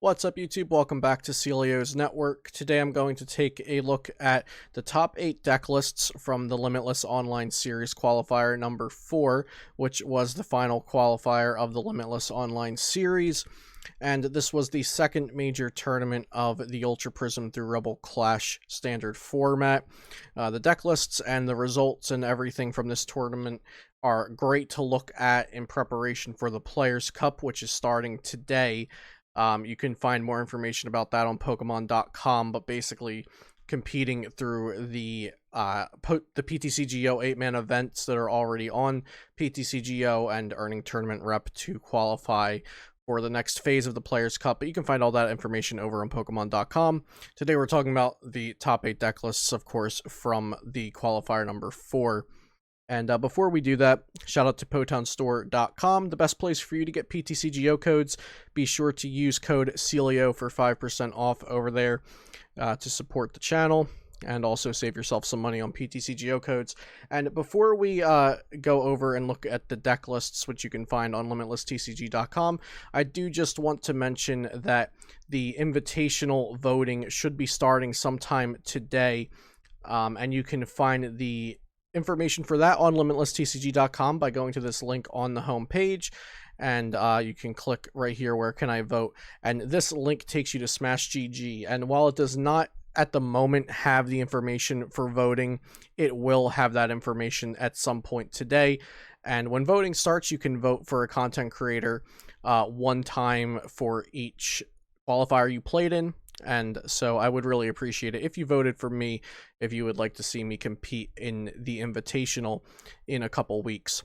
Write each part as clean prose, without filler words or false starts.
What's up, YouTube? Welcome back to Celio's Network. Today I'm going to take a look at the top 8 deck lists from the Limitless Online Series qualifier number 4, which was the final qualifier of the Limitless Online Series. And this was the second major tournament of the Ultra Prism through Rebel Clash standard format. The deck lists and the results and everything from this tournament are great to look at in preparation for the Players' Cup, which is starting today. You can find more information about that on Pokemon.com, but basically competing through the ptcgo 8-man events that are already on ptcgo and earning tournament rep to qualify for the next phase of the Players' Cup. But you can find all that information over on Pokemon.com. Today we're talking about the top 8 deck lists, of course, from the qualifier number 4. And before we do that, shout out to PotownStore.com, the best place for you to get PTCGO codes. Be sure to use code CELIO for 5% off over there to support the channel, and also save yourself some money on PTCGO codes. And before we go over and look at the deck lists, which you can find on LimitlessTCG.com, I do just want to mention that the invitational voting should be starting sometime today, and you can find the information for that on limitlesstcg.com by going to this link on the home page, and you can click right here, where can I vote, and this link takes you to Smash GG. And while it does not at the moment have the information for voting, it will have that information at some point today. And when voting starts, you can vote for a content creator one time for each qualifier you played in. And so I would really appreciate it if you voted for me, if you would like to see me compete in the Invitational in a couple weeks.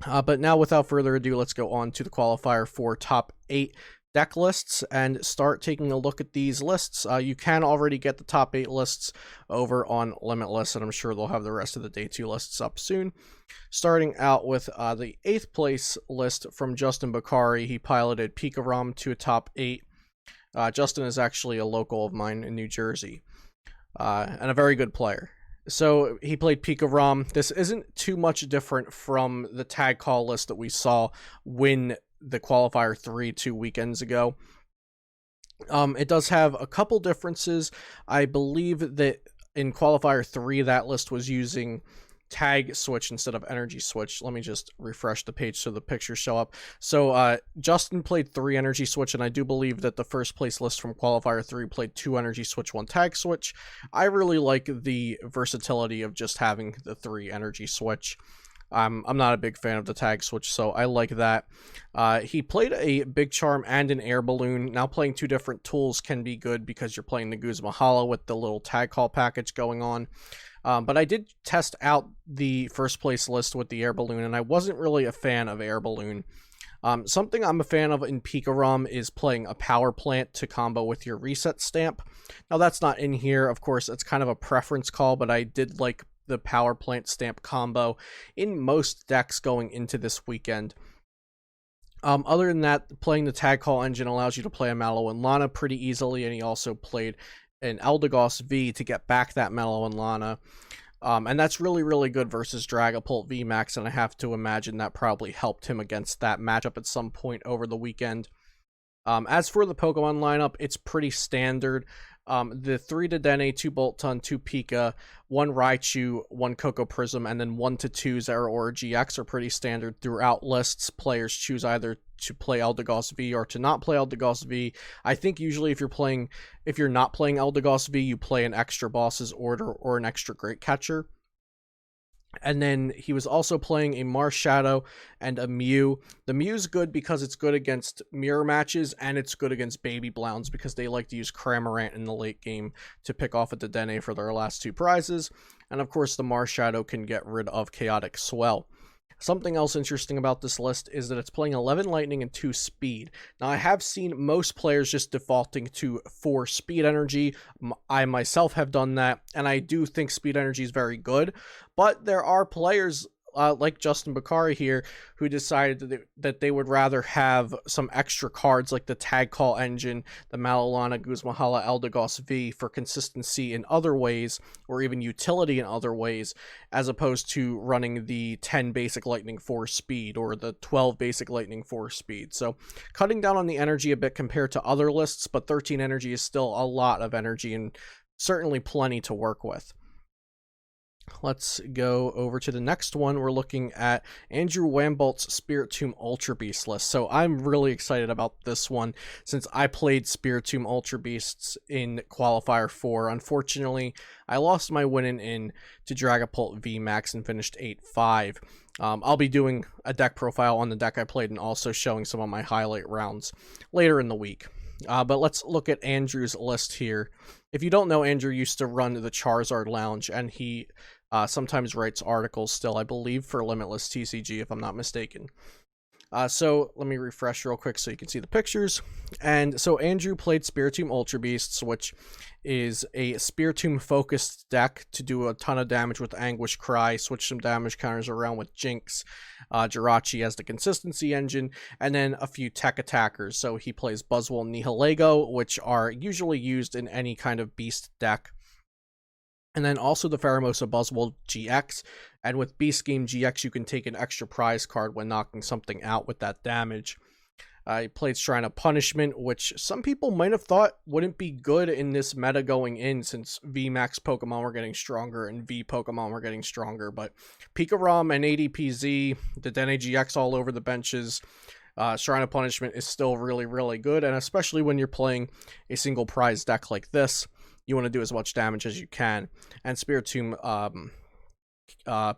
But now, without further ado, let's go on to the qualifier for top 8 deck lists and start taking a look at these lists. You can already get the top 8 lists over on Limitless, and I'm sure they'll have the rest of the day 2 lists up soon. Starting out with the 8th place list from Justin Bakari. He piloted Pikarom to a top 8. Justin is actually a local of mine in New Jersey, and a very good player. So he played Pikarom. This isn't too much different from the tag call list that we saw win the qualifier 3 2 weekends ago. It does have a couple differences. I believe that in qualifier 3, that list was using tag switch instead of energy switch. Let me just refresh the page so the pictures show up. So Justin played 3 energy switch, and I do believe that the first place list from qualifier 3 played 2 energy switch, 1 tag switch. I really like the versatility of just having the 3 energy switch. I'm not a big fan of the tag switch, so I like that. He played a Big Charm and an Air Balloon. Now, playing 2 different tools can be good because you're playing the Guzma Hollow with the little tag call package going on. But I did test out the first place list with the Air Balloon, and I wasn't really a fan of Air Balloon. Something I'm a fan of in Pikarom is playing a Power Plant to combo with your Reset Stamp. Now, that's not in here. Of course, it's kind of a preference call, but I did like the Power Plant Stamp combo in most decks going into this weekend. Other than that, playing the Tag Call engine allows you to play a Mallow and Lana pretty easily, and he also played an Eldegoss V to get back that Mallow and Lana. And that's really, really good versus Dragapult VMAX, and I have to imagine that probably helped him against that matchup at some point over the weekend. As for the Pokemon lineup, it's pretty standard. The 3 Dedenne, 2 Boltund, 2 Pika, 1 Raichu, 1 Coco Prism, and then 1 to 2 Zeraora GX are pretty standard throughout lists. Players choose either to play Eldegoss V or to not play Eldegoss V. I think usually if you're not playing Eldegoss V, you play an extra Boss's Order or an extra Great Catcher. And then he was also playing a Marshadow and a Mew. The Mew's good because it's good against mirror matches, and it's good against Baby Blounds because they like to use Cramorant in the late game to pick off a Dedenne for their last 2 prizes. And of course, the Marshadow can get rid of Chaotic Swell. Something else interesting about this list is that it's playing 11 Lightning and 2 Speed. Now, I have seen most players just defaulting to 4 Speed Energy. I myself have done that, and I do think Speed Energy is very good. But there are players like Justin Bakari here, who decided that they would rather have some extra cards like the Tag Call Engine, the Malalana Guzmahala Eldegoss V for consistency in other ways, or even utility in other ways, as opposed to running the 10 basic Lightning Force speed or the 12 basic Lightning Force speed. So cutting down on the energy a bit compared to other lists, but 13 energy is still a lot of energy and certainly plenty to work with. Let's go over to the next one. We're looking at Andrew Wambolt's Spiritomb Ultra Beast list. So I'm really excited about this one since I played Spiritomb Ultra Beasts in Qualifier 4. Unfortunately, I lost my winning in to Dragapult VMAX and finished 8-5. I'll be doing a deck profile on the deck I played and also showing some of my highlight rounds later in the week. But let's look at Andrew's list here. If you don't know, Andrew used to run the Charizard Lounge, and he sometimes writes articles still, I believe, for Limitless TCG, if I'm not mistaken. So let me refresh real quick so you can see the pictures. And so Andrew played Spiritomb Ultra Beasts, which is a Spiritomb focused deck to do a ton of damage with Anguish Cry, switch some damage counters around with Jinx, Jirachi as the consistency engine, and then a few tech attackers. So he plays Buzzwole and Nihilego, which are usually used in any kind of beast deck. And then also the Pheromosa Buzzwole GX, and with Beast Scheme GX you can take an extra prize card when knocking something out with that damage. He played Shrine of Punishment, which some people might have thought wouldn't be good in this meta going in, since VMAX Pokemon were getting stronger and V Pokemon were getting stronger, but Pikarom and ADPZ, the Dene GX all over the benches, Shrine of Punishment is still really, really good, and especially when you're playing a single prize deck like this, you want to do as much damage as you can. And Spiritomb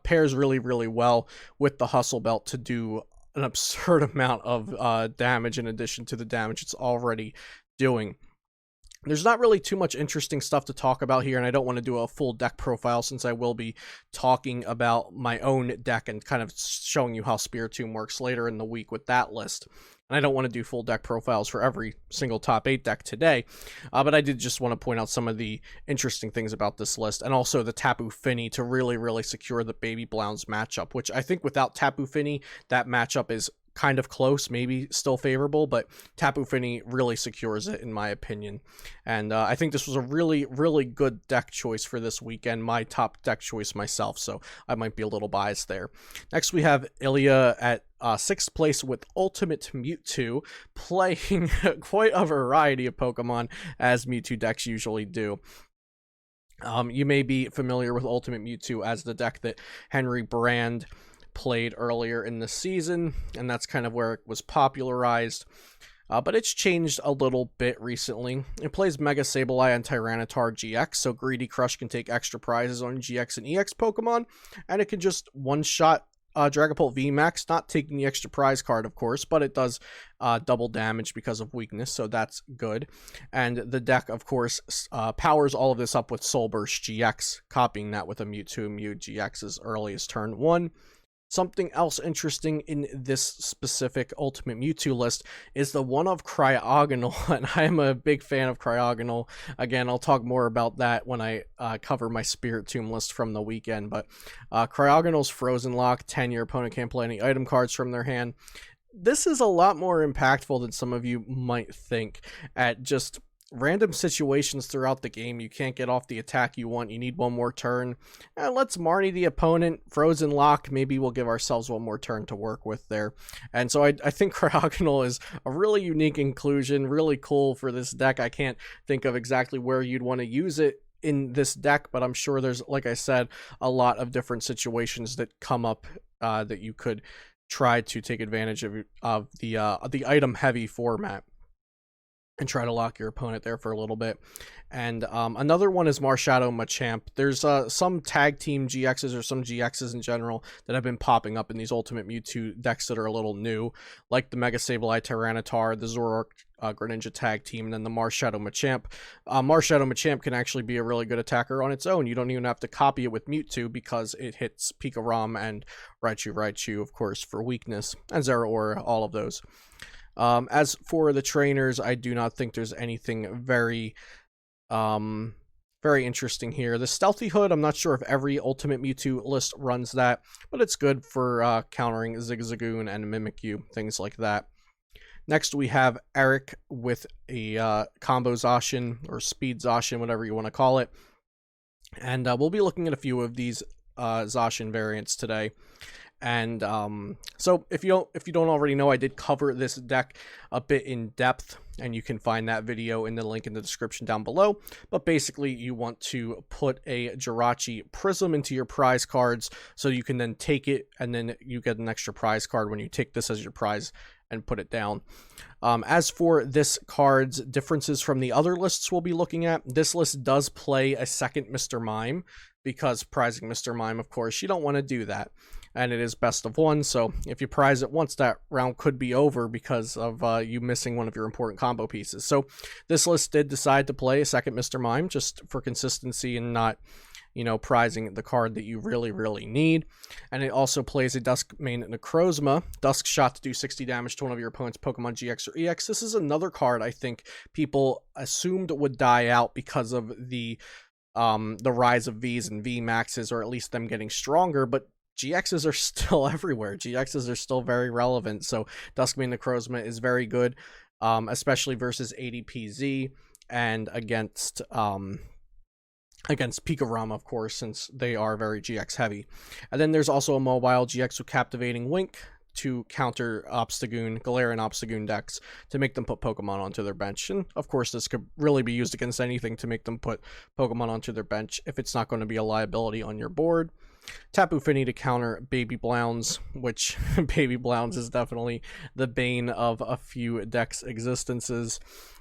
pairs really, really well with the Hustle Belt to do an absurd amount of damage in addition to the damage it's already doing. There's not really too much interesting stuff to talk about here, and I don't want to do a full deck profile since I will be talking about my own deck and kind of showing you how Spiritomb works later in the week with that list. And I don't want to do full deck profiles for every single top 8 deck today, but I did just want to point out some of the interesting things about this list, and also the Tapu Fini to really, really secure the Baby Blounds matchup, which I think without Tapu Fini, that matchup is kind of close, maybe still favorable, but Tapu Fini really secures it in my opinion. And I think this was a really, really good deck choice for this weekend, my top deck choice myself, so I might be a little biased there. Next we have Ilya at 6th place with Ultimate Mewtwo, playing quite a variety of Pokemon as Mewtwo decks usually do. You may be familiar with Ultimate Mewtwo as the deck that Henry Brand played earlier in the season, and that's kind of where it was popularized, but it's changed a little bit recently. It plays Mega Sableye and Tyranitar GX, so Greedy Crush can take extra prizes on GX and EX Pokemon, and it can just one-shot Dragapult VMAX, not taking the extra prize card, of course, but it does double damage because of weakness, so that's good. And the deck, of course, powers all of this up with Soul Burst GX, copying that with a Mewtwo Mew GX as early as turn 1. Something else interesting in this specific Ultimate Mewtwo list is the one of Cryogonal, and I am a big fan of Cryogonal. Again, I'll talk more about that when I cover my Spiritomb list from the weekend, but Cryogonal's Frozen Lock, 10, your opponent can't play any item cards from their hand. This is a lot more impactful than some of you might think. At just random situations throughout the game, you can't get off the attack you want, you need one more turn, and let's Marnie the opponent, Frozen Lock, maybe we'll give ourselves one more turn to work with there. And so I think Cryogonal is a really unique inclusion, really cool for this deck. I can't think of exactly where you'd want to use it in this deck, but I'm sure there's, like I said, a lot of different situations that come up that you could try to take advantage of the item heavy format and try to lock your opponent there for a little bit. And another one is Marshadow Machamp. There's some tag team GXs or some GXs in general that have been popping up in these Ultimate Mewtwo decks that are a little new, like the Mega Sableye Tyranitar, the Zoroark Greninja tag team, and then the Marshadow Machamp. Marshadow Machamp can actually be a really good attacker on its own. You don't even have to copy it with Mewtwo because it hits Pikarom and Raichu, of course, for weakness, and Zeraora, all of those. As for the trainers, I do not think there's anything very very interesting here. The Stealthy Hood, I'm not sure if every Ultimate Mewtwo list runs that, but it's good for countering Zigzagoon and Mimikyu, things like that. Next, we have Eric with a combo Zacian, or speed Zacian, whatever you want to call it. And we'll be looking at a few of these Zacian variants today. And so if you don't already know, I did cover this deck a bit in depth, and you can find that video in the link in the description down below. But basically, you want to put a Jirachi Prism into your prize cards, so you can then take it, and then you get an extra prize card when you take this as your prize and put it down. As for this card's differences from the other lists we'll be looking at, this list does play a second Mr. Mime, because prizing Mr. Mime, of course, you don't want to do that. And it is best of one, so if you prize it once, that round could be over because of you missing one of your important combo pieces. So this list did decide to play a second Mr. Mime, just for consistency and not, you know, prizing the card that you really, really need. And it also plays a Duskmane Necrozma, Dusk Shot to do 60 damage to one of your opponent's Pokemon GX or EX. This is another card I think people assumed would die out because of the rise of Vs and V Maxes, or at least them getting stronger, but GXs are still everywhere. GXs are still very relevant, so Duskmane Necrozma is very good, especially versus adpz and against Pikarom, of course, since they are very GX heavy. And then there's also a mobile GX with Captivating Wink to counter Obstagoon, Galarian Obstagoon decks to make them put Pokemon onto their bench. And of course, this could really be used against anything to make them put Pokemon onto their bench if it's not going to be a liability on your board. Tapu Fini to counter Baby Blounds, which Baby Blounds is definitely the bane of a few decks' existences.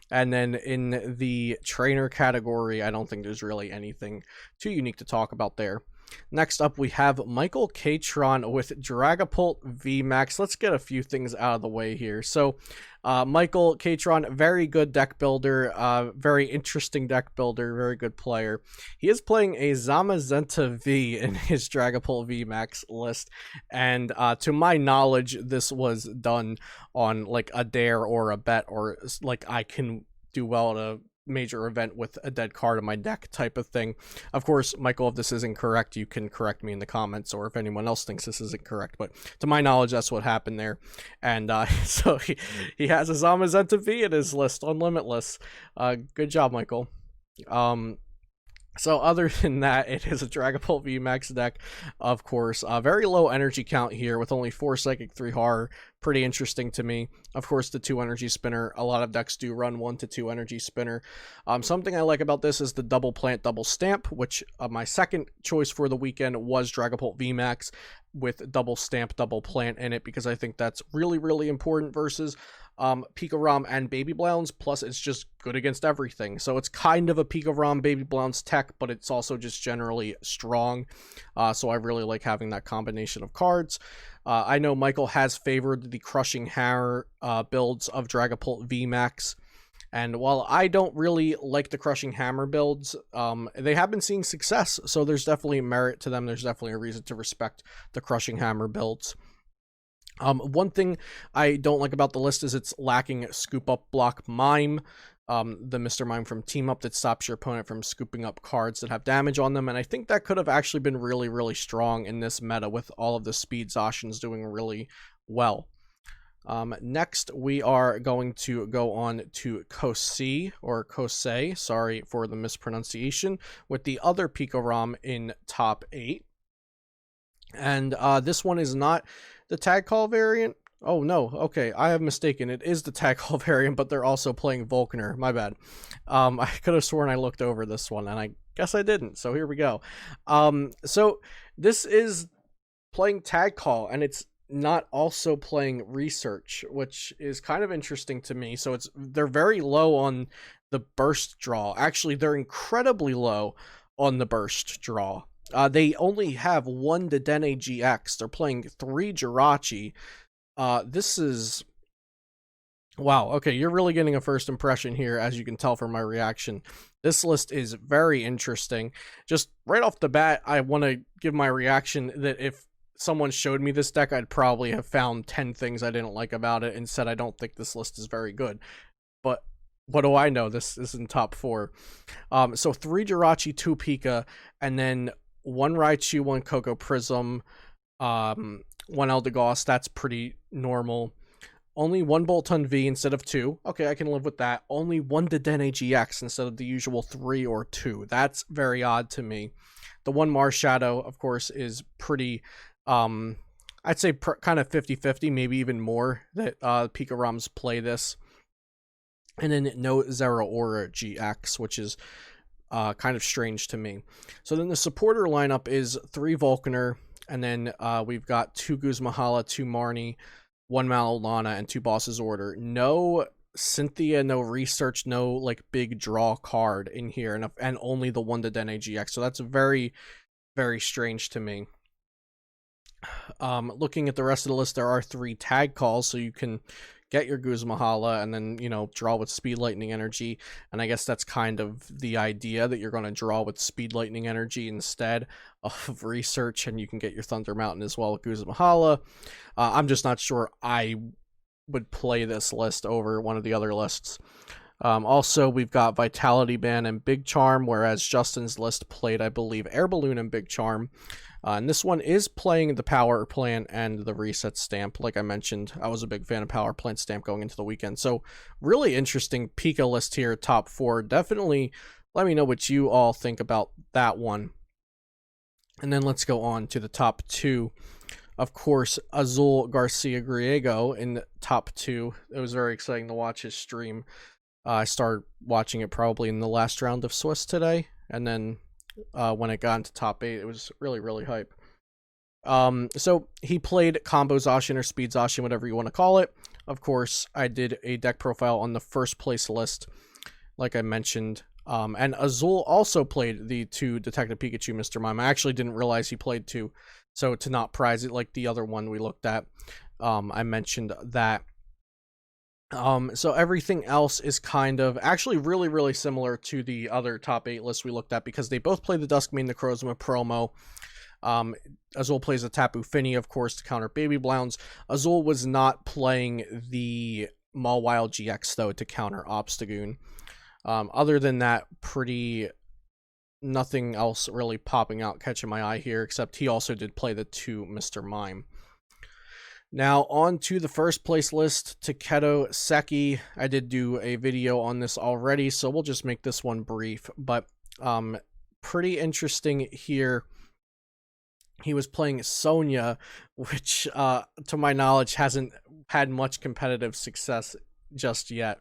And then in the trainer category, I don't think there's really anything too unique to talk about there. Next up, we have Michael K Tron with Dragapult VMAX. Let's get a few things out of the way here. So, Michael K Tron, very good deck builder, very interesting deck builder, very good player. He is playing a Zamazenta V in his Dragapult VMAX list, and to my knowledge, this was done on like a dare or a bet, or like I can do well at a major event with a dead card in my deck type of thing. Of course, Michael, if this is incorrect, you can correct me in the comments, or if anyone else thinks this is incorrect, but to my knowledge, that's what happened there. And so he has a Zamazenta V in his list on Limitless. Good job, Michael. So other than that, it is a Dragapult VMAX deck, of course. Very low energy count here with only 4 Psychic, 3 Horror. Pretty interesting to me. Of course, the 2 Energy Spinner. A lot of decks do run 1 to 2 Energy Spinner. Something I like about this is the Double Plant, Double Stamp, which my second choice for the weekend was Dragapult VMAX with Double Stamp, Double Plant in it, because I think that's really, really important versus Pikarom and Baby Blounds. Plus, it's just good against everything. So it's kind of a Pikarom Baby Blounds tech, but it's also just generally strong. So I really like having that combination of cards. I know Michael has favored the Crushing Hammer builds of Dragapult VMAX. And while I don't really like the Crushing Hammer builds, they have been seeing success. So there's definitely merit to them. There's definitely a reason to respect the Crushing Hammer builds. One thing I don't like about the list is it's lacking Scoop Up Block Mime, the Mr. Mime from Team Up that stops your opponent from scooping up cards that have damage on them, and I think that could have actually been really, really strong in this meta with all of the speed Zacians doing really well. Next, we are going to go on to Cosee, or Cosee, sorry for the mispronunciation, with the other Pikarom in top 8. And this one is not the Tag Call variant. Oh no, okay, I have mistaken. It is the Tag Call variant, but they're also playing Volkner. My bad. I could have sworn I looked over this one, and I guess I didn't, so here we go. So this is playing Tag Call, and it's not also playing Research, which is kind of interesting to me. So they're very low on the burst draw. Actually, they're incredibly low on the burst draw. They only have 1 Dedenne GX. They're playing 3 Jirachi. This is... Wow, okay, you're really getting a first impression here, as you can tell from my reaction. This list is very interesting. Just right off the bat, I want to give my reaction that if someone showed me this deck, I'd probably have found 10 things I didn't like about it and said I don't think this list is very good. But what do I know? This isn't top 4. So 3 Jirachi, 2 Pika, and then 1 Raichu, 1 Coco Prism, 1 Eldegoss. That's pretty normal. Only 1 Boltund V instead of 2. Okay, I can live with that. Only 1 Dedenne GX instead of the usual 3 or 2. That's very odd to me. The 1 Marshadow, of course, is pretty, I'd say kind of 50-50, maybe even more, that Pika ROMs play this. And then no Zeraora GX, which is kind of strange to me. So then the supporter lineup is 3 Volcaner, and then we've got 2 Guzmahala, 2 Marnie, 1 Malolana, and 2 Boss's Order. No Cynthia, no research, no like big draw card in here, and only the 1 Dedenne GX. So that's very, very strange to me. Looking at the rest of the list, there are 3 tag calls, so you can get your Guzmahala and then, you know, draw with Speed Lightning Energy. And I guess that's kind of the idea, that you're going to draw with Speed Lightning Energy instead of research, and you can get your Thunder Mountain as well with Guzmahala. I'm just not sure I would play this list over one of the other lists. Also, we've got Vitality Band and Big Charm, whereas Justin's list played, I believe, Air Balloon and Big Charm. And this one is playing the Power Plant and the Reset Stamp. Like I mentioned, I was a big fan of Power Plant Stamp going into the weekend. So really interesting Pika list here, top 4. Definitely let me know what you all think about that one. And then let's go on to the top 2. Of course, Azul Garcia Griego in top 2. It was very exciting to watch his stream. I started watching it probably in the last round of Swiss today, and then when it got into top 8, it was really, really hype. So he played combo Zacian or speed Zacian, whatever you want to call it. Of course, I did a deck profile on the first place list, like I mentioned. And Azul also played the 2 Detective Pikachu Mr. Mime. I actually didn't realize he played 2, so to not prize it like the other one we looked at, I mentioned that. So everything else is kind of actually really, really similar to the other top 8 lists we looked at, because they both play the Duskmane Necrozma promo. Azul plays the Tapu Fini, of course, to counter Baby Blounds. Azul was not playing the Mawile GX, though, to counter Obstagoon. Other than that, nothing else really popping out, catching my eye here, except he also did play the 2 Mr. Mime. Now, on to the first place list, Takedo Seki. I did do a video on this already, so we'll just make this one brief, but pretty interesting here. He was playing Sonya, which, to my knowledge, hasn't had much competitive success just yet.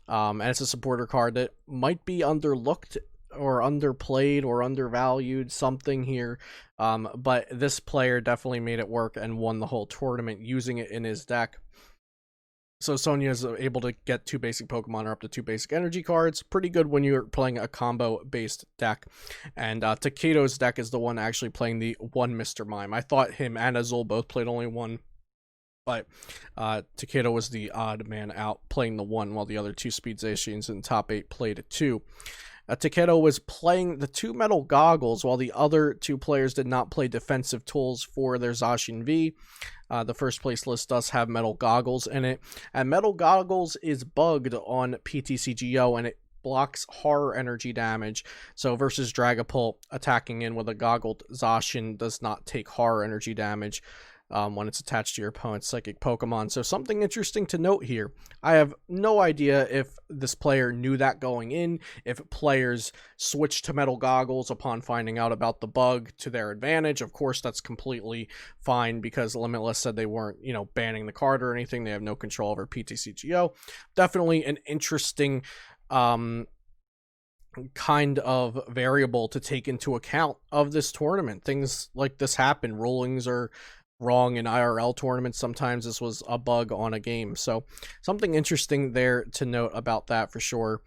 And it's a supporter card that might be underlooked or underplayed or undervalued, something here. But this player definitely made it work and won the whole tournament using it in his deck. So Sonya is able to get 2 basic Pokemon or up to 2 basic energy cards. Pretty good when you're playing a combo-based deck. And Takedo's deck is the one actually playing the 1 Mr. Mime. I thought him and Azul both played only 1. But Takedo was the odd man out, playing the 1, while the other 2 Speed Zacians in top 8 played 2. Takedo was playing the 2 Metal Goggles, while the other 2 players did not play defensive tools for their Zacian V. The first place list does have Metal Goggles in it, and Metal Goggles is bugged on ptcgo, and it blocks horror energy damage. So versus Dragapult, attacking in with a goggled Zacian does not take horror energy damage when it's attached to your opponent's psychic Pokemon. So something interesting to note here. I have no idea if this player knew that going in, if players switched to Metal Goggles upon finding out about the bug to their advantage. Of course, that's completely fine, because Limitless said they weren't, you know, banning the card or anything. They have no control over ptcgo. Definitely an interesting kind of variable to take into account of this tournament. Things like this happen. Rulings are wrong in IRL tournaments. Sometimes this was a bug on a game. So something interesting there to note about that for sure.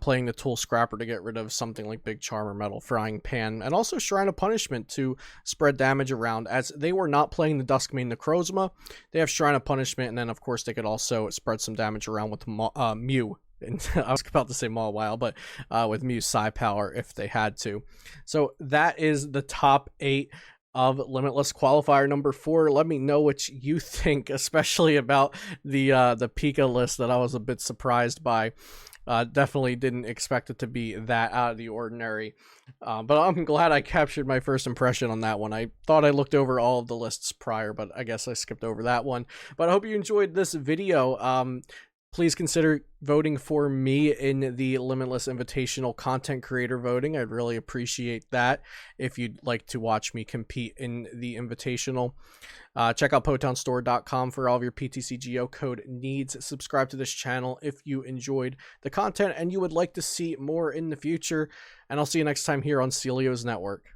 Playing the tool Scrapper to get rid of something like Big Charm or Metal Frying Pan, and also Shrine of Punishment to spread damage around, as they were not playing the Duskmane Necrozma. They have Shrine of Punishment, and then of course they could also spread some damage around with Mew. And I was about to say Mawile, but with Mew's Psy Power if they had to. So that is the top 8. of Limitless qualifier number 4. Let me know what you think, especially about the Pika list that I was a bit surprised by. Definitely didn't expect it to be that out of the ordinary. But I'm glad I captured my first impression on that one. I thought I looked over all of the lists prior, but I guess I skipped over that one. But I hope you enjoyed this video. Please consider voting for me in the Limitless Invitational content creator voting. I'd really appreciate that if you'd like to watch me compete in the Invitational. Check out PotonStore.com for all of your ptcgo code needs. Subscribe to this channel if you enjoyed the content and you would like to see more in the future. And I'll see you next time here on Celio's Network.